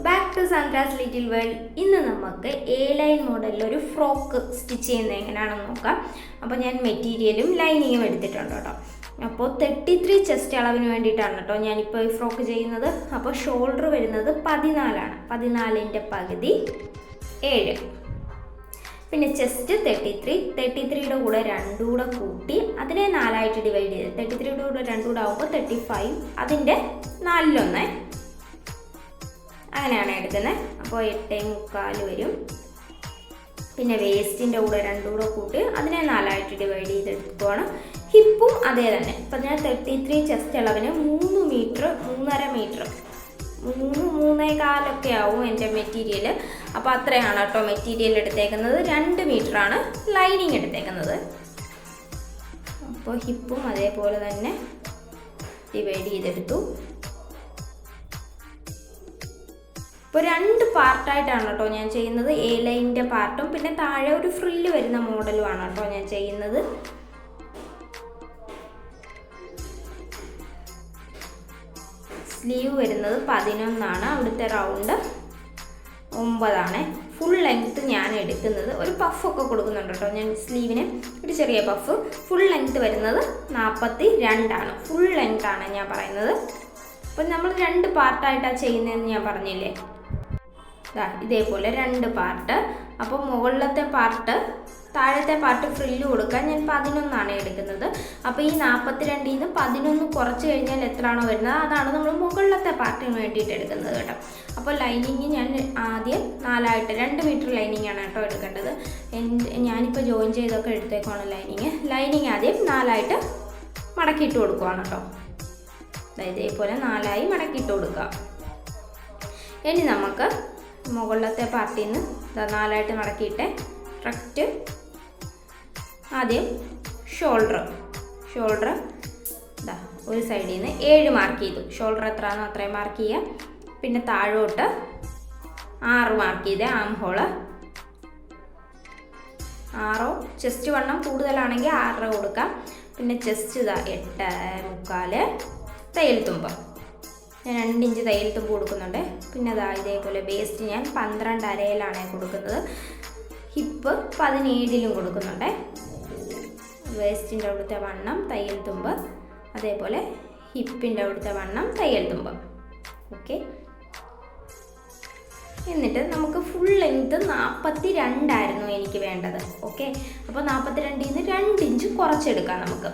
Back to Sandra's little world. ഇന്ന് നമുക്ക് A line മോഡലിൽ ഒരു ഫ്രോക്ക് സ്റ്റിച്ച് ചെയ്യുന്നത് എങ്ങനെയാണെന്ന് നോക്കാം. അപ്പോൾ ഞാൻ മെറ്റീരിയലും ലൈനിങ്ങും എടുത്തിട്ടുണ്ട് കേട്ടോ. അപ്പോൾ 33 ചെസ്റ്റ് അളവിന് വേണ്ടിയിട്ടാണ് കേട്ടോ ഞാനിപ്പോൾ ഈ ഫ്രോക്ക് ചെയ്യുന്നത്. അപ്പോൾ ഷോൾഡർ വരുന്നത് 14ആണ്. 14ൻ്റെ പകുതി 7. പിന്നെ ചെസ്റ്റ് 33യുടെ കൂടെ 2 കൂടെ കൂട്ടി അതിനെ 4ആയിട്ട് ഡിവൈഡ് ചെയ്ത് 33യുടെ കൂടെ 2 കൂടെ ആകുമ്പോൾ 35, അതിൻ്റെ 4-1 അങ്ങനെയാണ് എടുക്കുന്നത്. അപ്പോൾ 8.25 വരും. പിന്നെ വേസ്റ്റിൻ്റെ കൂടെ 2 കൂടെ കൂട്ടി അതിനെ 4ആയിട്ട് ഡിവൈഡ് ചെയ്തെടുക്കുകയാണ്. ഹിപ്പും അതേ തന്നെ. ഇപ്പം ഞാൻ 33 ചെസ്റ്റ് അളവിന് 3 മീറ്റർ 3.5 മീറ്റർ 3.25 ആവും എൻ്റെ മെറ്റീരിയൽ. അപ്പോൾ അത്രയാണ് കേട്ടോ മെറ്റീരിയൽ എടുത്തേക്കുന്നത്. 2 മീറ്ററാണ് ലൈനിങ് എടുത്തേക്കുന്നത്. അപ്പോൾ ഹിപ്പും അതേപോലെ തന്നെ ഡിവൈഡ് ചെയ്തെടുത്തു. ഇപ്പോൾ 2 പാർട്ടായിട്ടാണ് കേട്ടോ ഞാൻ ചെയ്യുന്നത്. എ ലൈനിൻ്റെ പാർട്ടും പിന്നെ താഴെ ഒരു ഫ്രില്ല് വരുന്ന മോഡലുമാണ് കേട്ടോ ഞാൻ ചെയ്യുന്നത്. സ്ലീവ് വരുന്നത് 11ആണ്. അവിടുത്തെ റൗണ്ട് 9ആണ്. ഫുൾ ലെങ്ത്ത് ഞാൻ എടുക്കുന്നത്. ഒരു പഫൊക്കെ കൊടുക്കുന്നുണ്ട് കേട്ടോ ഞാൻ സ്ലീവിന്, ഒരു ചെറിയ പഫ്. ഫുൾ ലെങ്ത്ത് വരുന്നത് 42ആണ്. ഫുൾ ലെങ്ത്താണ് ഞാൻ പറയുന്നത്. അപ്പം നമ്മൾ 2 പാർട്ടായിട്ടാണ് ചെയ്യുന്നതെന്ന് ഞാൻ പറഞ്ഞില്ലേ. ഇതേപോലെ 2 പാർട്ട്. അപ്പോൾ മുകളിലത്തെ പാർട്ട് താഴത്തെ പാർട്ട് ഫ്രില്ല് കൊടുക്കാൻ ഞാൻ 11ആണ് എടുക്കുന്നത്. അപ്പോൾ ഈ 42ൽ നിന്ന് 11 കുറച്ച് കഴിഞ്ഞാൽ എത്രയാണോ വരുന്നത് അതാണ് നമ്മൾ മുകളിലത്തെ പാർട്ടിന് വേണ്ടിയിട്ട് എടുക്കുന്നത് കേട്ടോ. അപ്പോൾ ലൈനിങ് ഞാൻ ആദ്യം 4ആയിട്ട് 2 മീറ്റർ ലൈനിങ്ങാണ് കേട്ടോ എടുക്കേണ്ടത്. ഞാനിപ്പോൾ ജോയിൻ ചെയ്തൊക്കെ എടുത്തേക്കാണ് ലൈനിങ് ആദ്യം 4ആയിട്ട് മടക്കിയിട്ട് കൊടുക്കുവാണ് കേട്ടോ. ഇതേപോലെ 4ആയി മടക്കിയിട്ട് കൊടുക്കുക. ഇനി നമുക്ക് മുകളിലത്തെ പാർട്ടിൽ നിന്ന് 4ആയിട്ട് മടക്കിയിട്ട് കറക്റ്റ് ആദ്യം ഷോൾഡർ ഒരു സൈഡിൽ നിന്ന് 7 മാർക്ക് ചെയ്തു. ഷോൾഡർ എത്രയാണോ അത്രയും മാർക്ക് ചെയ്യുക. പിന്നെ താഴോട്ട് 6 മാർക്ക് ചെയ്ത് ആം ഹോള് 6. ചെസ്റ്റ് വണ്ണം കൂടുതലാണെങ്കിൽ 6 കൊടുക്കാം. പിന്നെ ചെസ്റ്റ് 8.25 തയ്യൽ തുമ്പ് ഞാൻ 2 ഇഞ്ച് തയ്യൽ തുമ്പ് കൊടുക്കുന്നുണ്ട്. പിന്നെ ഇതേപോലെ വേസ്റ്റ് ഞാൻ 12.5 കൊടുക്കുന്നത്. ഹിപ്പ് 17 കൊടുക്കുന്നുണ്ട്. വേസ്റ്റിൻ്റെ അവിടുത്തെ വണ്ണം തയ്യൽ തുമ്പ്, അതേപോലെ ഹിപ്പിൻ്റെ അവിടുത്തെ വണ്ണം തയ്യൽ തുമ്പ്. ഓക്കെ. എന്നിട്ട് നമുക്ക് ഫുൾ ലെങ്ത്ത് 42ആയിരുന്നു എനിക്ക് വേണ്ടത്. ഓക്കെ. അപ്പോൾ 42ൽ നിന്ന് 2 ഇഞ്ച് കുറച്ചെടുക്കാം നമുക്ക്.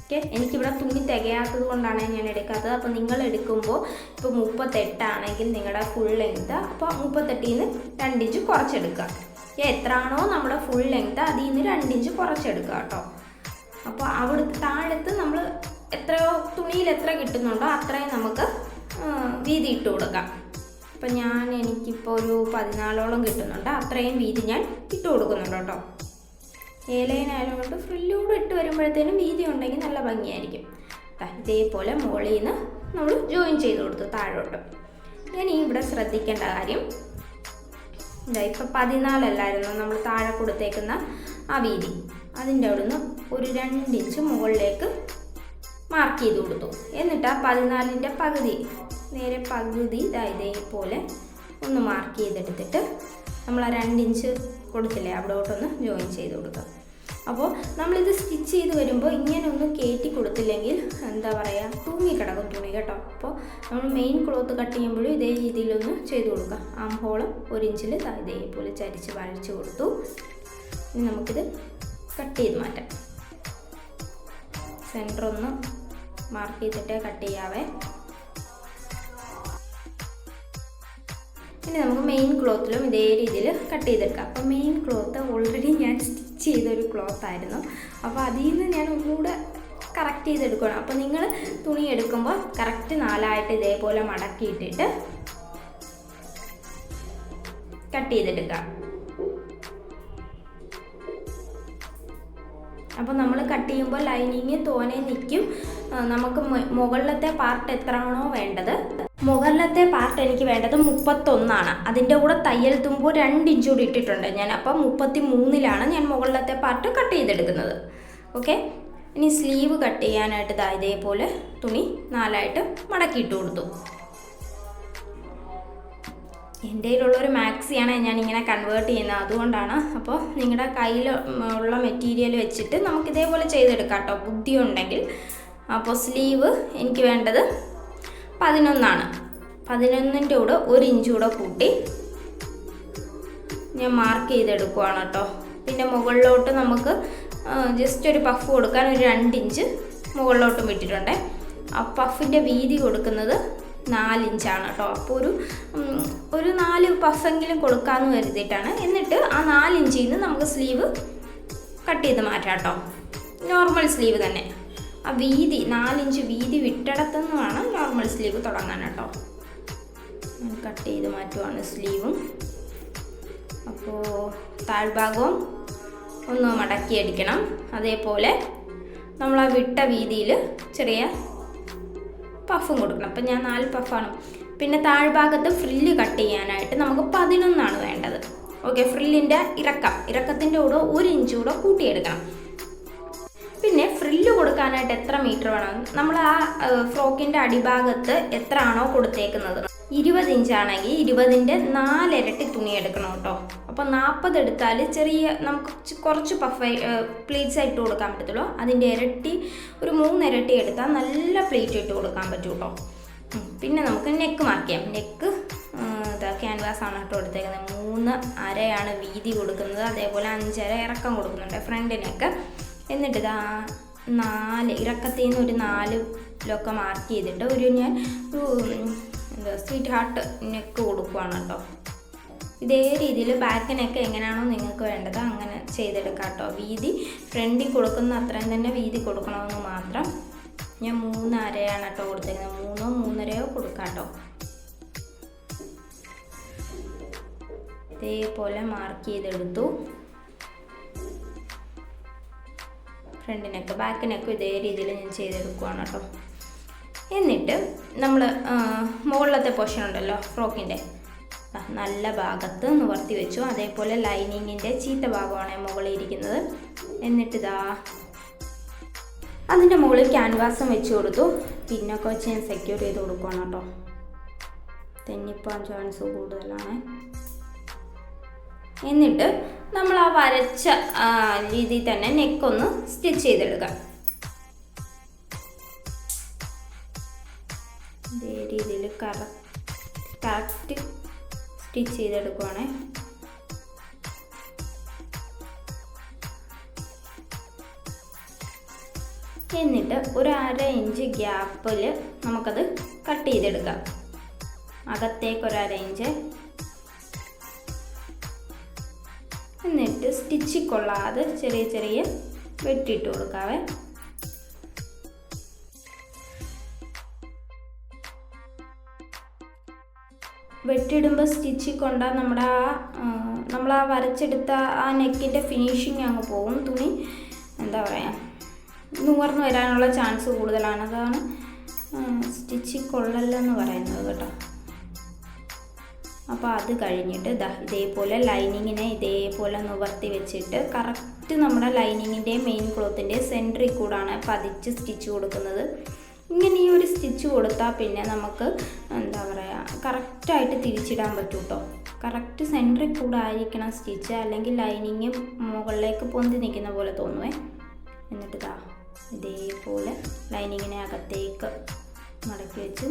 ഓക്കെ. എനിക്കിവിടെ തുണി തികയാത്തത് കൊണ്ടാണ് ഞാൻ എടുക്കാത്തത്. അപ്പോൾ നിങ്ങൾ എടുക്കുമ്പോൾ ഇപ്പോൾ 38 ആണെങ്കിൽ നിങ്ങളുടെ ഫുൾ ലെങ്ത്ത്, അപ്പോൾ 38ൽ നിന്ന് 2 ഇഞ്ച് കുറച്ചെടുക്കുക. എത്രയാണോ നമ്മുടെ ഫുൾ ലെങ്ത്ത് അതിൽ നിന്ന് 2 ഇഞ്ച് കുറച്ചെടുക്കുക കേട്ടോ. അപ്പോൾ അവിടുത്തെ താഴത്ത് നമ്മൾ എത്രയോ തുണിയിൽ എത്ര കിട്ടുന്നുണ്ടോ അത്രയും നമുക്ക് വീതി ഇട്ട് കൊടുക്കാം. അപ്പം എനിക്കിപ്പോൾ ഒരു 14ഓളം കിട്ടുന്നുണ്ട്. അത്രയും വീതി ഞാൻ ഇട്ട് കൊടുക്കുന്നുണ്ട് കേട്ടോ. എ ലൈൻ ആയതുകൊണ്ട് ഫ്രില്ലൂടെ ഇട്ട് വരുമ്പോഴത്തേനും വീതി ഉണ്ടെങ്കിൽ നല്ല ഭംഗിയായിരിക്കും. ഇതേപോലെ മുകളിൽ നിന്ന് നമ്മൾ ജോയിൻ ചെയ്ത് കൊടുത്തു താഴോട്ട്. ഇനി ഇവിടെ ശ്രദ്ധിക്കേണ്ട കാര്യം, ഇപ്പോൾ 14 നമ്മൾ താഴെ കൊടുത്തേക്കുന്ന ആ വീതി, അതിൻ്റെ അവിടെ നിന്ന് ഒരു 2 ഇഞ്ച് മുകളിലേക്ക് മാർക്ക് ചെയ്ത് കൊടുത്തു. എന്നിട്ട് ആ 14ൻ്റെ പകുതി നേരെ പകുതി ഇതേപോലെ ഒന്ന് മാർക്ക് ചെയ്തെടുത്തിട്ട് നമ്മൾ ആ 2 ഇഞ്ച് കൊടുത്തില്ലേ അവിടോട്ടൊന്ന് ജോയിൻ ചെയ്ത് കൊടുക്കുക. അപ്പോൾ നമ്മളിത് സ്റ്റിച്ച് ചെയ്ത് വരുമ്പോൾ ഇങ്ങനെ ഒന്ന് കയറ്റി കൊടുത്തില്ലെങ്കിൽ എന്താ പറയുക, തൂങ്ങിക്കിടക്കും തുണി കേട്ടോ. അപ്പോൾ നമ്മൾ മെയിൻ ക്ലോത്ത് കട്ട് ചെയ്യുമ്പോഴും ഇതേ രീതിയിലൊന്ന് ചെയ്ത് കൊടുക്കുക. ആം ഹോള് 1 ഇഞ്ചിൽ ഇതേപോലെ ചരിച്ച് വരച്ച് കൊടുത്തു. ഇനി നമുക്കിത് കട്ട് ചെയ്ത് മാറ്റാം. സെൻറ്റർ ഒന്ന് മാർക്ക് ചെയ്തിട്ടേ കട്ട് ചെയ്യാവേ. ഇനി നമുക്ക് മെയിൻ ക്ലോത്തിലും ഇതേ രീതിയിൽ കട്ട് ചെയ്തെടുക്കാം. അപ്പോൾ മെയിൻ ക്ലോത്ത് ഓൾറെഡി ഞാൻ സ്റ്റിച്ച് ചെയ്തൊരു ക്ലോത്തായിരുന്നു. അപ്പോൾ അതിൽ നിന്ന് ഞാൻ ഒന്നുകൂടെ കറക്റ്റ് ചെയ്തെടുക്കണം. അപ്പോൾ നിങ്ങൾ തുണി എടുക്കുമ്പോൾ കറക്റ്റ് 4ആയിട്ട് ഇതേപോലെ മടക്കിയിട്ടിട്ട് കട്ട് ചെയ്തെടുക്കാം. അപ്പോൾ നമ്മൾ കട്ട് ചെയ്യുമ്പോൾ ലൈനിങ് തോനെ നിൽക്കും. നമുക്ക് മുകളിലത്തെ പാർട്ട് എത്രയാണോ വേണ്ടത്, മുകളിലത്തെ പാർട്ട് എനിക്ക് വേണ്ടത് 31ആണ്. അതിൻ്റെ കൂടെ തയ്യൽ തുമ്പ് 2 ഇഞ്ച് കൂടി ഇട്ടിട്ടുണ്ട് ഞാൻ. അപ്പം 33ലാണ് ഞാൻ മുകളിലത്തെ പാർട്ട് കട്ട് ചെയ്തെടുക്കുന്നത്. ഓക്കെ. ഇനി സ്ലീവ് കട്ട് ചെയ്യാനായിട്ട് ഇതേപോലെ തുണി 4ആയിട്ട് മടക്കിയിട്ട് കൊടുത്തു. എൻ്റെ കയ്യിലുള്ളൊരു മാക്സിയാണ് ഞാനിങ്ങനെ കൺവേർട്ട് ചെയ്യുന്നത്, അതുകൊണ്ടാണ്. അപ്പോൾ നിങ്ങളുടെ കയ്യിൽ ഉള്ള മെറ്റീരിയൽ വെച്ചിട്ട് നമുക്ക് ഇതേപോലെ ചെയ്തെടുക്കാം കേട്ടോ, ബുദ്ധി ഉണ്ടെങ്കിൽ. അപ്പോൾ സ്ലീവ് എനിക്ക് വേണ്ടത് 11 11ൻ്റെ കൂടെ 1 ഇഞ്ച് കൂടെ കൂട്ടി ഞാൻ മാർക്ക് ചെയ്തെടുക്കുവാണ് കേട്ടോ. പിന്നെ മുകളിലോട്ട് നമുക്ക് ജസ്റ്റ് ഒരു പഫ് കൊടുക്കാൻ ഒരു 2 ഇഞ്ച് മുകളിലോട്ടും വിട്ടിട്ടുണ്ട്. ആ പഫിൻ്റെ വീതി കൊടുക്കുന്നത് 4 ഇഞ്ചാണ് കേട്ടോ. അപ്പോൾ ഒരു 4 പഫെങ്കിലും കൊടുക്കാമെന്ന് കരുതിയിട്ടാണ്. എന്നിട്ട് ആ 4 ഇഞ്ചിൽ നിന്ന് നമുക്ക് സ്ലീവ് കട്ട് ചെയ്ത് മാറ്റാം കേട്ടോ, നോർമൽ സ്ലീവ് തന്നെ. ആ വീതി 4 ഇഞ്ച് വീതി വിട്ടിടത്തുനിന്ന് വേണം നോർമൽ സ്ലീവ് തുടങ്ങാൻ കേട്ടോ. ഞാൻ കട്ട് ചെയ്ത് മാറ്റുവാണ് സ്ലീവും. അപ്പോൾ താഴ്ഭാഗവും ഒന്ന് മടക്കിയടിക്കണം. അതേപോലെ നമ്മൾ ആ വിട്ട വീതിയിൽ ചെറിയ പഫും കൊടുക്കണം. അപ്പം ഞാൻ 4 പഫാണ്. പിന്നെ താഴ്ഭാഗത്ത് ഫ്രില്ല് കട്ട് ചെയ്യാനായിട്ട് നമുക്ക് 11 വേണ്ടത്. ഓക്കെ, ഫ്രില്ലിൻ്റെ ഇറക്കത്തിൻ്റെ കൂടെ 1 ഇഞ്ച് കൂടെ കൂട്ടിയെടുക്കണം. പിന്നെ ഫ്രില്ല് കൊടുക്കാനായിട്ട് എത്ര മീറ്റർ വേണം, നമ്മൾ ആ ഫ്രോക്കിൻ്റെ അടിഭാഗത്ത് എത്ര ആണോ കൊടുത്തേക്കുന്നത്, 20 ഇഞ്ചാണെങ്കിൽ 20ൻ്റെ 4 ഇരട്ടി തുണി എടുക്കണം കേട്ടോ. അപ്പോൾ 40 എടുത്താൽ ചെറിയ നമുക്ക് കുറച്ച് പ്ലേറ്റ്സ് ഇട്ട് കൊടുക്കാൻ പറ്റത്തുള്ളൂ. അതിൻ്റെ ഇരട്ടി ഒരു 3 ഇരട്ടി എടുത്താൽ നല്ല പ്ലേറ്റ് ഇട്ട് കൊടുക്കാൻ പറ്റും കേട്ടോ. പിന്നെ നമുക്ക് നെക്ക് മാർക്ക് ചെയ്യാം. നെക്ക് ക്യാൻവാസ് ആണ് കേട്ടോ എടുത്തേക്കുന്നത്. 3.5 വീതി കൊടുക്കുന്നത്, അതേപോലെ 5.5 ഇറക്കം കൊടുക്കുന്നുണ്ട് ഫ്രണ്ട് നെക്ക്. എന്നിട്ട് 4 ഇറക്കത്തിൽ നിന്ന് ഒരു 4 മാർക്ക് ചെയ്തിട്ട് ഞാൻ സ്വീറ്റ് ഹാർട്ട് നെക്ക് കൊടുക്കുവാണ് കേട്ടോ. ഇതേ രീതിയിൽ ബാക്ക് നെക്ക് എങ്ങനെയാണോ നിങ്ങൾക്ക് വേണ്ടത് അങ്ങനെ ചെയ്തെടുക്കാം കേട്ടോ. വീതി ഫ്രണ്ടിൽ കൊടുക്കുന്ന അത്രയും തന്നെ വീതി കൊടുക്കണമെന്ന് മാത്രം. ഞാൻ 3.5 കേട്ടോ കൊടുത്തേക്കുന്നത്. 3-3.5 കൊടുക്കാം കേട്ടോ. ഇതേപോലെ മാർക്ക് ചെയ്തെടുത്തു. ഫ്രണ്ട് നെക്ക് ബാക്ക് നെക്കും ഇതേ രീതിയിൽ ഞാൻ ചെയ്തെടുക്കുവാണ് കേട്ടോ. എന്നിട്ട് നമ്മൾ മുകളിലത്തെ പോർഷൻ ഉണ്ടല്ലോ ഫ്രോക്കിൻ്റെ, നല്ല ഭാഗത്ത് നിവർത്തി വെച്ചു. അതേപോലെ ലൈനിങ്ങിൻ്റെ ചീത്ത ഭാഗമാണ് മുകളിൽ ഇരിക്കുന്നത്. എന്നിട്ട് അതിൻ്റെ മുകളിൽ ക്യാൻവാസും വെച്ച് കൊടുത്തു. പിന്നൊക്കെ വെച്ച് ഞാൻ സെക്യൂർ ചെയ്ത് കൊടുക്കണം കേട്ടോ. തെന്നിപ്പോൻ ചാൻസ് കൂടുതലാണ്. എന്നിട്ട് നമ്മൾ ആ വരച്ച രീതിയിൽ തന്നെ നെക്കൊന്ന് സ്റ്റിച്ച് ചെയ്തെടുക്കാം. ഇതേ രീതിയിൽ കറക്റ്റ് സ്റ്റിച്ച് ചെയ്തെടുക്കുവാണേ. എന്നിട്ട് ഒരു 1/2 ഇഞ്ച് ഗ്യാപ്പിൽ നമുക്കത് കട്ട് ചെയ്തെടുക്കാം. അകത്തേക്ക് ഒരു 1/2 ഇഞ്ച്. എന്നിട്ട് സ്റ്റിച്ച് കൊള്ളാതെ ചെറിയ ചെറിയ വെട്ടിയിട്ട് കൊടുക്കാവേ. വെട്ടിയിടുമ്പോൾ സ്റ്റിച്ച് കൊണ്ടാൽ നമ്മൾ ആ വരച്ചെടുത്ത ആ നെക്കിൻ്റെ ഫിനിഷിങ് അങ്ങ് പോകും. തുണി എന്താ പറയുക, നുകർന്നു വരാനുള്ള ചാൻസ് കൂടുതലാണ്. അതാണ് സ്റ്റിച്ച് കൊള്ളല്ലെന്ന് പറയുന്നത് കേട്ടോ. അപ്പോൾ അത് കഴിഞ്ഞിട്ട് ഇതേപോലെ ലൈനിങ്ങിനെ ഇതേപോലെ നിവർത്തി വെച്ചിട്ട് കറക്റ്റ് നമ്മുടെ ലൈനിങ്ങിൻ്റെ മെയിൻ ക്ലോത്തിൻ്റെ സെൻറ്ററിൽ കൂടാണ് പതിച്ച് സ്റ്റിച്ച് കൊടുക്കുന്നത്. ഇങ്ങനെ ഈ ഒരു സ്റ്റിച്ച് കൊടുത്താൽ പിന്നെ നമുക്ക് എന്താ പറയുക കറക്റ്റായിട്ട് തിരിച്ചിടാൻ പറ്റും കേട്ടോ. കറക്റ്റ് സെൻറ്ററിൽ കൂടെ ആയിരിക്കണം സ്റ്റിച്ച്, അല്ലെങ്കിൽ ലൈനിങ് മുകളിലേക്ക് പൊന്തി നിൽക്കുന്ന പോലെ തോന്നുവേ. എന്നിട്ട് ഇതേപോലെ ലൈനിങ്ങിനെ അകത്തേക്ക് മടക്കി വെച്ച്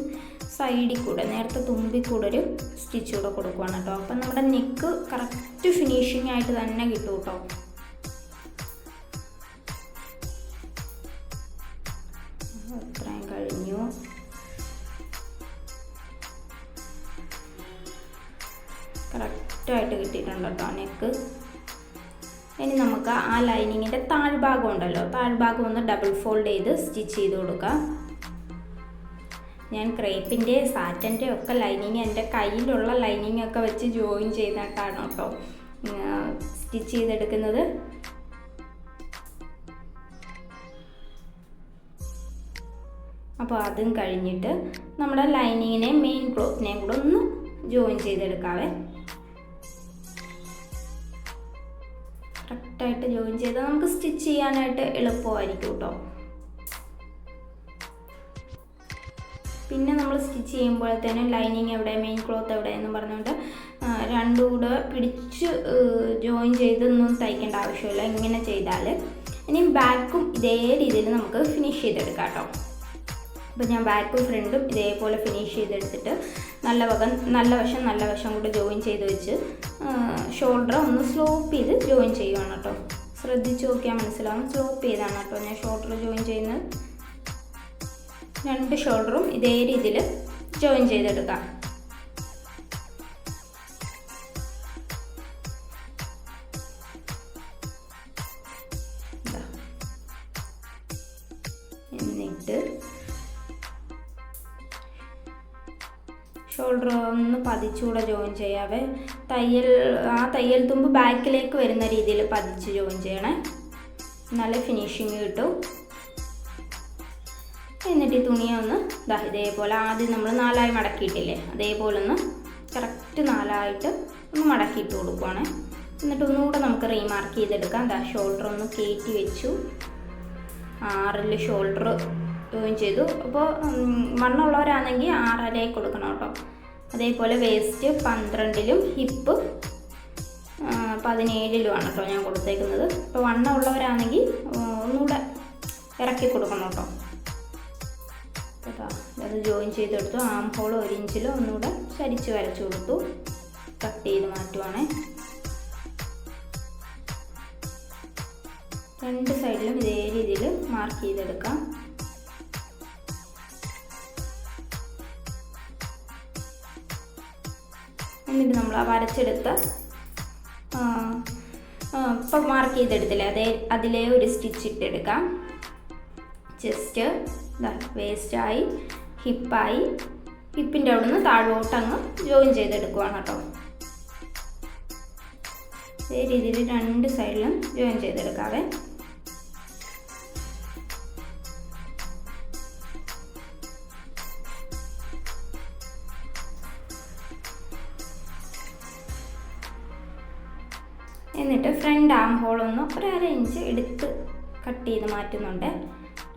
സൈഡിൽ കൂടെ നേരത്തെ തുമ്പിൽ കൂടെ ഒരു സ്റ്റിച്ച് കൂടെ കൊടുക്കുവാണ് കേട്ടോ. അപ്പം നമ്മുടെ നെക്ക് കറക്റ്റ് ഫിനിഷിംഗ് ആയിട്ട് തന്നെ കിട്ടും കേട്ടോ. അത്രയും കഴിഞ്ഞു. കറക്റ്റായിട്ട് കിട്ടിയിട്ടുണ്ട് കേട്ടോ നെക്ക്. ഇനി നമുക്ക് ആ ലൈനിങ്ങിൻ്റെ താഴ്ഭാഗം ഉണ്ടല്ലോ, താഴ്ഭാഗം ഒന്ന് ഡബിൾ ഫോൾഡ് ചെയ്ത് സ്റ്റിച്ച് ചെയ്ത് കൊടുക്കാം. ഞാൻ ക്രേപ്പിൻ്റെ സാറ്റൻ്റെ ഒക്കെ ലൈനിങ് എൻ്റെ കയ്യിലുള്ള ലൈനിങ് ഒക്കെ വെച്ച് ജോയിൻ ചെയ്തിട്ടാണ് കേട്ടോ സ്റ്റിച്ച് ചെയ്തെടുക്കുന്നത്. അപ്പോൾ അതും കഴിഞ്ഞിട്ട് നമ്മുടെ ലൈനിങ്ങിനെയും മെയിൻ ക്ലോത്തിനെയും കൂടെ ഒന്ന് ജോയിൻ ചെയ്തെടുക്കാവേ. കറക്റ്റായിട്ട് ജോയിൻ ചെയ്താൽ നമുക്ക് സ്റ്റിച്ച് ചെയ്യാനായിട്ട് എളുപ്പമായിരിക്കും കേട്ടോ. പിന്നെ നമ്മൾ സ്റ്റിച്ച് ചെയ്യുമ്പോഴത്തേനും ലൈനിങ് എവിടെ മെയിൻ ക്ലോത്ത് എവിടെ എന്ന് പറഞ്ഞുകൊണ്ട് രണ്ടും കൂടെ പിടിച്ച് ജോയിൻ ചെയ്തൊന്നും തയ്ക്കേണ്ട ആവശ്യമില്ല, ഇങ്ങനെ ചെയ്താൽ. ഇനി ബാക്കും ഇതേ രീതിയിൽ നമുക്ക് ഫിനിഷ് ചെയ്തെടുക്കാം കേട്ടോ. അപ്പോൾ ഞാൻ ബാക്കും ഫ്രണ്ടും ഇതേപോലെ ഫിനിഷ് ചെയ്തെടുത്തിട്ട് നല്ല വശം കൂടെ ജോയിൻ ചെയ്ത് വെച്ച് ഷോൾഡർ ഒന്ന് സ്ലോപ്പ് ചെയ്ത് ജോയിൻ ചെയ്യുവാണ് കേട്ടോ. ശ്രദ്ധിച്ച് നോക്കിയാൽ മനസ്സിലാവും, സ്ലോപ്പ് ചെയ്താണ് കേട്ടോ ഞാൻ ഷോൾഡർ ജോയിൻ ചെയ്യുന്നത്. രണ്ട് ഷോൾഡറും ഇതേ രീതിയിൽ ജോയിൻ ചെയ്തെടുക്കാം. എന്നിട്ട് ഷോൾഡർ ഒന്ന് പതിച്ചുകൂടെ ജോയിൻ ചെയ്യാവേ. തയ്യൽ തുമ്പ് ബാക്കിലേക്ക് വരുന്ന രീതിയിൽ പതിച്ച് ജോയിൻ ചെയ്യണേ, നല്ല ഫിനിഷിങ് കിട്ടും. എന്നിട്ട് ഈ തുണിയെ ഒന്ന് ഇതേപോലെ ആദ്യം നമ്മൾ 4ആയി മടക്കിയിട്ടില്ലേ, അതേപോലെ ഒന്ന് കറക്റ്റ് 4ആയിട്ട് ഒന്ന് മടക്കിയിട്ട് കൊടുക്കുവാണ്. എന്നിട്ട് ഒന്നുകൂടെ നമുക്ക് റീമാർക്ക് ചെയ്തെടുക്കാം. ഷോൾഡർ ഒന്ന് കയറ്റി വെച്ചു, 6ൽ ഷോൾഡർ ജോയിൻ ചെയ്തു. അപ്പോൾ വണ്ണമുള്ളവരാണെങ്കിൽ 6.5 കൊടുക്കണം കേട്ടോ. അതേപോലെ വേസ്റ്റ് 12ലും ഹിപ്പ് 17ലുമാണ് കേട്ടോ ഞാൻ കൊടുത്തേക്കുന്നത്. അപ്പോൾ വണ്ണമുള്ളവരാണെങ്കിൽ ഒന്നുകൂടെ ഇറക്കി കൊടുക്കണം കേട്ടോ. അത് ജോയിൻ ചെയ്തെടുത്തു. ആം ഹോൾ 1 ഇഞ്ചിൽ ഒന്നുകൂടെ ചരിച്ച് വരച്ചു കൊടുത്തു. കട്ട് ചെയ്ത് മാറ്റുവാണേ. രണ്ട് സൈഡിലും ഇതേ രീതിയിൽ മാർക്ക് ചെയ്തെടുക്കാം. എന്നിട്ട് നമ്മൾ ആ വരച്ചെടുത്ത് ഇപ്പം മാർക്ക് ചെയ്തെടുത്തില്ലേ, അതിലേ ഒരു സ്റ്റിച്ച് ഇട്ടെടുക്കാം. ചെസ്റ്റ് വേസ്റ്റായി, ഹിപ്പായി, ഹിപ്പിൻ്റെ അവിടെ നിന്ന് താഴോട്ട് അങ്ങ് ജോയിൻ ചെയ്തെടുക്കുവാണ് കേട്ടോ. ഇതേ രീതിയിൽ രണ്ട് സൈഡിലും ജോയിൻ ചെയ്തെടുക്കാവേ. എന്നിട്ട് ഫ്രണ്ട് ആം ഹോൾ ഒന്ന് 1/2 ഇഞ്ച് എടുത്ത് കട്ട് ചെയ്ത് മാറ്റുന്നുണ്ട്.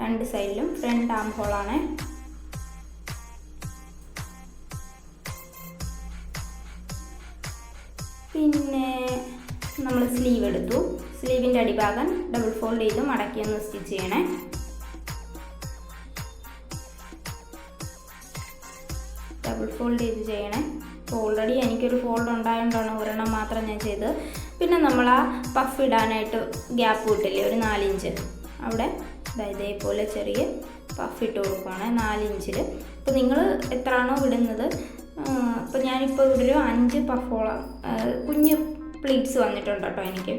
രണ്ട് സൈഡിലും ഫ്രണ്ട് ആം ഹോളാണ്. പിന്നെ നമ്മൾ സ്ലീവ് എടുത്തു. സ്ലീവിൻ്റെ അടിഭാഗം ഡബിൾ ഫോൾഡ് ചെയ്ത് മടക്കി ഒന്ന് സ്റ്റിച്ച് ചെയ്യണേ. ഡബിൾ ഫോൾഡ് ചെയ്ത് ചെയ്യണേ. അപ്പോൾ ഓൾറെഡി എനിക്കൊരു ഫോൾഡ് ഉണ്ടായതുകൊണ്ടാണ് ഒരെണ്ണം മാത്രം ഞാൻ ചെയ്തത്. പിന്നെ നമ്മൾ ആ പഫ് ഇടാനായിട്ട് ഗ്യാപ്പ് വിട്ടില്ലേ, ഒരു 4 ഇഞ്ച്, അവിടെ ഇതേപോലെ ചെറിയ പഫ് ഇട്ട് കൊടുക്കുകയാണ് 4 ഇഞ്ചിൽ. അപ്പോൾ നിങ്ങൾ എത്രയാണോ വിടുന്നത്, അപ്പോൾ ഞാനിപ്പോൾ ഇവിടെ ഒരു 5 പഫോളം കുഞ്ഞ് പ്ലീറ്റ്സ് വന്നിട്ടുണ്ട് കേട്ടോ എനിക്ക്.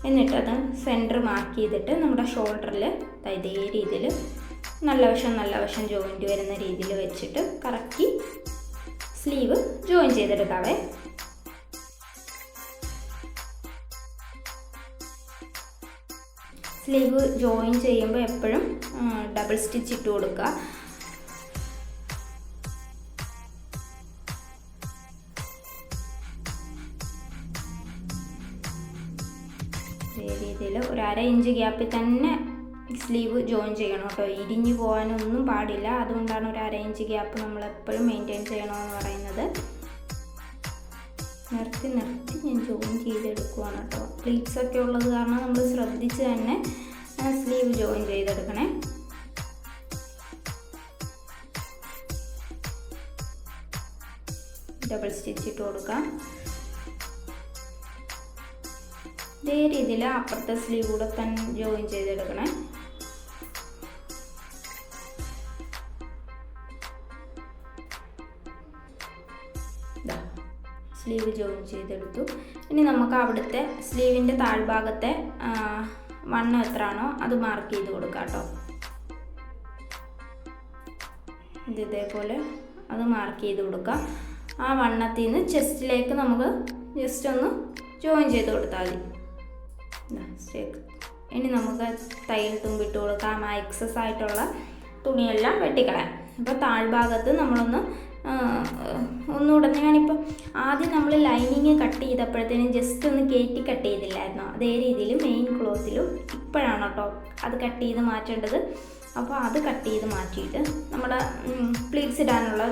എന്നിട്ടത് സെൻറ്റർ മാർക്ക് ചെയ്തിട്ട് നമ്മുടെ ഷോൾഡറിൽ ഇതേ രീതിയിൽ നല്ല വശം ജോയിൻറ്റ് വരുന്ന രീതിയിൽ വെച്ചിട്ട് കറക്കി സ്ലീവ് ജോയിൻ ചെയ്തെടുക്കാവേ. സ്ലീവ് ജോയിൻ ചെയ്യുമ്പോൾ എപ്പോഴും ഡബിൾ സ്റ്റിച്ച് ഇട്ട് കൊടുക്കുക. ഇതേ രീതിയിൽ ഒരു 1/2 ഇഞ്ച് ഗ്യാപ്പിൽ തന്നെ സ്ലീവ് ജോയിൻ ചെയ്യണം കേട്ടോ. ഇരിഞ്ഞു പോകാനൊന്നും പാടില്ല. അതുകൊണ്ടാണ് ഒരു 1/2 ഇഞ്ച് ഗ്യാപ്പ് നമ്മളെപ്പോഴും മെയിൻറ്റെയിൻ ചെയ്യണമെന്ന് പറയുന്നത്. നിർത്തി ഞാൻ ജോയിൻ ചെയ്തെടുക്കുവാണ് കേട്ടോ. പ്ലീറ്റ്സ് ഒക്കെ ഉള്ളത് കാരണം നമ്മൾ ശ്രദ്ധിച്ച് തന്നെ സ്ലീവ് ജോയിൻ ചെയ്തെടുക്കണേ. ഡബിൾ സ്റ്റിച്ച് ഇട്ട് കൊടുക്കാം. ഇതേ രീതിയിൽ അപ്പുറത്തെ സ്ലീവ് കൂടെ തന്നെ ജോയിൻ ചെയ്തെടുക്കണേ. സ്ലീവ് ജോയിൻ ചെയ്തെടുത്തു. ഇനി നമുക്ക് അവിടുത്തെ സ്ലീവിൻ്റെ താഴ്ഭാഗത്തെ വണ്ണം എത്രയാണോ അത് മാർക്ക് ചെയ്ത് കൊടുക്കാം കേട്ടോ. ഇതേപോലെ അത് മാർക്ക് ചെയ്ത് കൊടുക്കുക. ആ വണ്ണത്തിൽ നിന്ന് ചെസ്റ്റിലേക്ക് നമുക്ക് ജസ്റ്റ് ഒന്ന് ജോയിൻ ചെയ്ത് കൊടുത്താൽ മതി. ഇനി നമുക്ക് തയ്യൽ തുമ്പിട്ട് കൊടുക്കാം. ആ എക്സസ് ആയിട്ടുള്ള തുണിയെല്ലാം വെട്ടിക്കളയാം. അപ്പോൾ താഴ്ഭാഗത്ത് നമ്മളൊന്ന് ഒന്നുകൂടെ, ഞാനിപ്പോൾ ആദ്യം നമ്മൾ ലൈനിങ് കട്ട് ചെയ്തപ്പോഴത്തേനും ജസ്റ്റ് ഒന്ന് കയറ്റി കട്ട് ചെയ്തില്ലായിരുന്നോ, അതേ രീതിയിൽ മെയിൻ ക്ലോത്തിലും ഇപ്പോഴാണ് കേട്ടോ അത് കട്ട് ചെയ്ത് മാറ്റേണ്ടത്. അപ്പോൾ അത് കട്ട് ചെയ്ത് മാറ്റിയിട്ട് നമ്മുടെ പ്ലീറ്റ്സ് ഇടാനുള്ള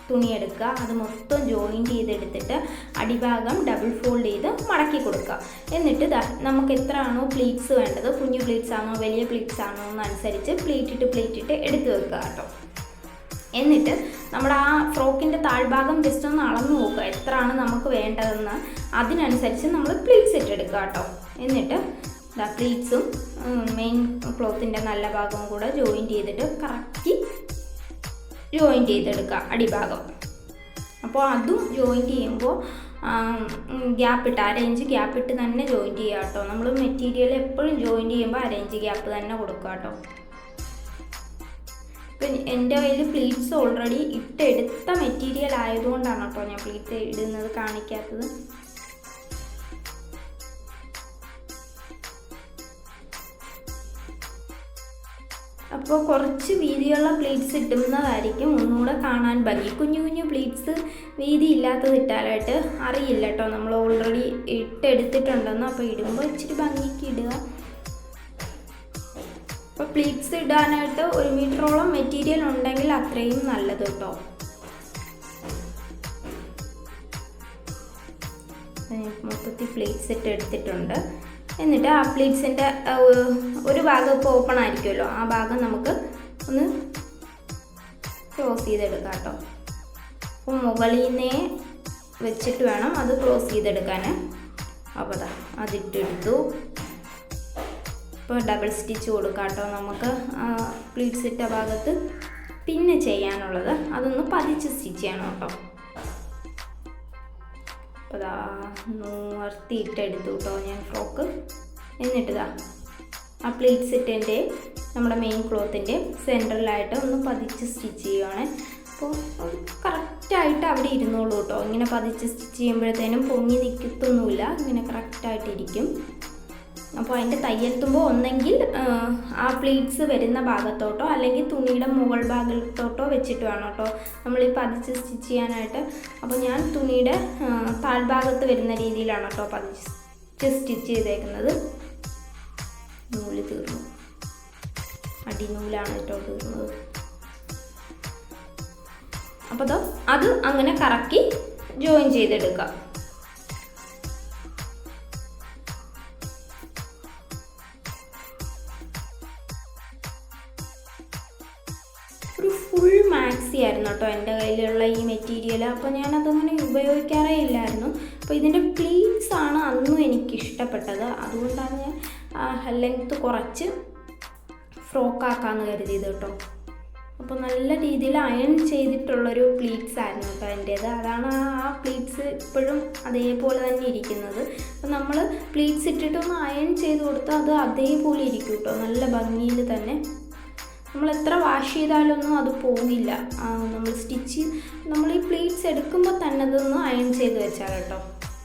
തുണി എടുക്കുക, അത് മൊത്തം ജോയിൻറ്റ് ചെയ്തെടുത്തിട്ട് അടിഭാഗം ഡബിൾ ഫോൾഡ് ചെയ്ത് മടക്കി കൊടുക്കുക. എന്നിട്ട് നമുക്ക് എത്രയാണോ പ്ലീറ്റ്സ് വേണ്ടത്, കുഞ്ഞു പ്ലീറ്റ്സ് ആണോ വലിയ പ്ലീറ്റ്സ് ആണോ എന്നനുസരിച്ച് പ്ലീറ്റ് ഇട്ട് എടുത്ത് വെക്കുക കേട്ടോ. എന്നിട്ട് നമ്മുടെ ആ ഫ്രോക്കിൻ്റെ താഴ്ഭാഗം ജസ്റ്റ് ഒന്ന് അളന്ന് നോക്കുക എത്രയാണ് നമുക്ക് വേണ്ടതെന്ന്. അതിനനുസരിച്ച് നമ്മൾ പ്ലീറ്റ്സ് ഇട്ടെടുക്കുക കേട്ടോ. എന്നിട്ട് പ്ലീറ്റ്സും മെയിൻ ക്ലോത്തിൻ്റെ നല്ല ഭാഗവും കൂടെ ജോയിൻറ്റ് ചെയ്തിട്ട് കറക്റ്റ് ജോയിൻറ്റ് ചെയ്തെടുക്കുക അടിഭാഗം. അപ്പോൾ അതും ജോയിൻറ്റ് ചെയ്യുമ്പോൾ ഗ്യാപ്പിട്ട് അരയിഞ്ച് ഗ്യാപ്പിട്ട് തന്നെ ജോയിൻറ്റ് ചെയ്യുക കേട്ടോ. നമ്മൾ മെറ്റീരിയൽ എപ്പോഴും ജോയിൻറ്റ് ചെയ്യുമ്പോൾ അരയിഞ്ച് ഗ്യാപ്പ് തന്നെ കൊടുക്കുക കേട്ടോ. ഇപ്പം എൻ്റെ കയ്യിൽ പ്ലീറ്റ്സ് ഓൾറെഡി ഇട്ടെടുത്ത മെറ്റീരിയൽ ആയതുകൊണ്ടാണ് കേട്ടോ ഞാൻ പ്ലീറ്റ്സ് ഇടുന്നത് കാണിക്കാത്തത്. അപ്പോൾ കുറച്ച് വീതിയുള്ള പ്ലീറ്റ്സ് ഇടുന്നതായിരിക്കും ഒന്നുകൂടെ കാണാൻ ഭംഗി. കുഞ്ഞു കുഞ്ഞു പ്ലീറ്റ്സ് വീതി ഇല്ലാത്തത് ഇട്ടാലായിട്ട് അറിയില്ല കേട്ടോ നമ്മൾ ഓൾറെഡി ഇട്ടെടുത്തിട്ടുണ്ടെന്ന്. അപ്പോൾ ഇടുമ്പോൾ ഇച്ചിരി ഭംഗിക്ക് ഇടുക. അപ്പോൾ പ്ലീറ്റ്സ് ഇടാനായിട്ട് 1 മീറ്ററോളം മെറ്റീരിയൽ ഉണ്ടെങ്കിൽ അത്രയും നല്ലത് കേട്ടോ. മൊത്തത്തിൽ പ്ലീറ്റ്സ് ഇട്ടെടുത്തിട്ടുണ്ട്. എന്നിട്ട് ആ പ്ലീറ്റ്സിൻ്റെ ഒരു ഭാഗം ഇപ്പോൾ ഓപ്പൺ ആയിരിക്കുമല്ലോ, ആ ഭാഗം നമുക്ക് ഒന്ന് ക്ലോസ് ചെയ്തെടുക്കാം കേട്ടോ. അപ്പോൾ മുകളിൽ നിന്നേ വെച്ചിട്ട് വേണം അത് ക്ലോസ് ചെയ്തെടുക്കാൻ. അപ്പോൾ അതിട്ടെടുത്തു. ഇപ്പോൾ ഡബിൾ സ്റ്റിച്ച് കൊടുക്കാം കേട്ടോ. നമുക്ക് പ്ലീറ്റ്സ് ഇട്ട ഭാഗത്ത് പിന്നെ ചെയ്യാനുള്ളത് അതൊന്ന് പതിച്ച് സ്റ്റിച്ച് ചെയ്യണം കേട്ടോ. അപ്പോൾ നിർത്തിയിട്ടെടുത്തു കേട്ടോ ഞാൻ ഫ്രോക്ക്. എന്നിട്ട് ആ പ്ലീറ്റ്സ് ഇട്ടതിൻ്റെ നമ്മുടെ മെയിൻ ക്ലോത്തിൻ്റെ സെൻറ്ററിലായിട്ട് ഒന്ന് പതിച്ച് സ്റ്റിച്ച് ചെയ്യുവാണ്. അപ്പോൾ കറക്റ്റായിട്ട് അവിടെ ഇരുന്നോളൂ കേട്ടോ. ഇങ്ങനെ പതിച്ച് സ്റ്റിച്ച് ചെയ്യുമ്പോഴത്തേനും പൊങ്ങി നിൽക്കത്തൊന്നുമില്ല, ഇങ്ങനെ കറക്റ്റായിട്ടിരിക്കും. അപ്പോൾ അതിൻ്റെ തയ്യൽ തുമ്പോൾ ഒന്നെങ്കിൽ ആ പ്ലീറ്റ്സ് വരുന്ന ഭാഗത്തോട്ടോ അല്ലെങ്കിൽ തുണിയുടെ മുകൾ ഭാഗത്തോട്ടോ വെച്ചിട്ട് വേണം കേട്ടോ നമ്മൾ ഈ പതിച്ച് സ്റ്റിച്ച് ചെയ്യാനായിട്ട്. അപ്പോൾ ഞാൻ തുണിയുടെ താഴ്ഭാഗത്ത് വരുന്ന രീതിയിലാണ് കേട്ടോ പതിച്ച് സ്റ്റിച്ച് ചെയ്തേക്കുന്നത്. നൂല് തീർന്നു, അടിനൂലാണ് കേട്ടോ തീർന്നത്. അപ്പോൾ അത് അങ്ങനെ കറക്കി ജോയിൻ ചെയ്തെടുക്കുക. ഒരു ഫുൾ മാക്സി ആയിരുന്നു കേട്ടോ എൻ്റെ കയ്യിലുള്ള ഈ മെറ്റീരിയൽ. അപ്പോൾ ഞാനതങ്ങനെ ഉപയോഗിക്കാറേ ഇല്ലായിരുന്നു. അപ്പോൾ ഇതിൻ്റെ പ്ലീറ്റ്സ് ആണ് അന്നും എനിക്ക് ഇഷ്ടപ്പെട്ടത്. അതുകൊണ്ടാണ് ഞാൻ ലെങ്ത്ത് കുറച്ച് ഫ്രോക്കാക്കാമെന്ന് കരുതിയത് കേട്ടോ. അപ്പോൾ നല്ല രീതിയിൽ അയൺ ചെയ്തിട്ടുള്ളൊരു പ്ലീറ്റ്സ് ആയിരുന്നു കേട്ടോ എൻ്റേത്. അതാണ് ആ പ്ലീറ്റ്സ് ഇപ്പോഴും അതേപോലെ തന്നെ ഇരിക്കുന്നത്. അപ്പോൾ നമ്മൾ പ്ലീറ്റ്സ് ഇട്ടിട്ടൊന്ന് അയൺ ചെയ്ത് കൊടുത്താൽ അത് അതേപോലെ ഇരിക്കും കേട്ടോ, നല്ല ഭംഗിയിൽ തന്നെ. നമ്മൾ എത്ര വാഷ് ചെയ്താലൊന്നും അത് പോകില്ല. നമ്മൾ ഈ പ്ലീറ്റ്സ് എടുക്കുമ്പോൾ തന്നെ അതൊന്ന് അയൺ ചെയ്ത് വെച്ചാൽ കേട്ടോ.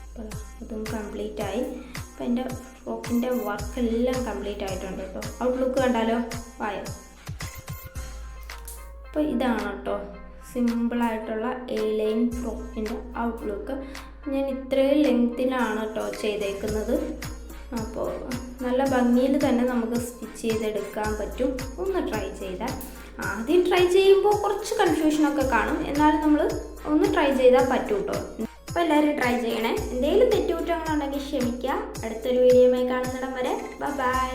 അപ്പോൾ അതും കംപ്ലീറ്റ് ആയി. അപ്പോൾ എൻ്റെ ഫ്രോക്കിൻ്റെ വർക്കെല്ലാം കംപ്ലീറ്റ് ആയിട്ടുണ്ട് കേട്ടോ. ഔട്ട്ലുക്ക് കണ്ടാലോ വായോ. അപ്പോൾ ഇതാണ് കേട്ടോ സിമ്പിളായിട്ടുള്ള A-ലൈൻ ഫ്രോക്കിൻ്റെ ഔട്ട്ലുക്ക്. ഞാൻ ഇത്രയും ലെങ്ത്തിലാണ് കേട്ടോ ചെയ്തേക്കുന്നത്. അപ്പോൾ നല്ല ഭംഗിയിൽ തന്നെ നമുക്ക് സ്റ്റിച്ച് ചെയ്തെടുക്കാൻ പറ്റും. ഒന്ന് ട്രൈ ചെയ്താൽ. ആദ്യം ട്രൈ ചെയ്യുമ്പോൾ കുറച്ച് കൺഫ്യൂഷനൊക്കെ കാണും, എന്നാലും നമ്മൾ ഒന്ന് ട്രൈ ചെയ്താൽ പറ്റും കേട്ടോ. അപ്പോൾ എല്ലാവരും ട്രൈ ചെയ്യണേ. എന്തെങ്കിലും തെറ്റുകുറ്റങ്ങളുണ്ടെങ്കിൽ ക്ഷമിക്കുക. അടുത്തൊരു വീഡിയോയുമായി കാണുന്നിടം വരെ ബൈ.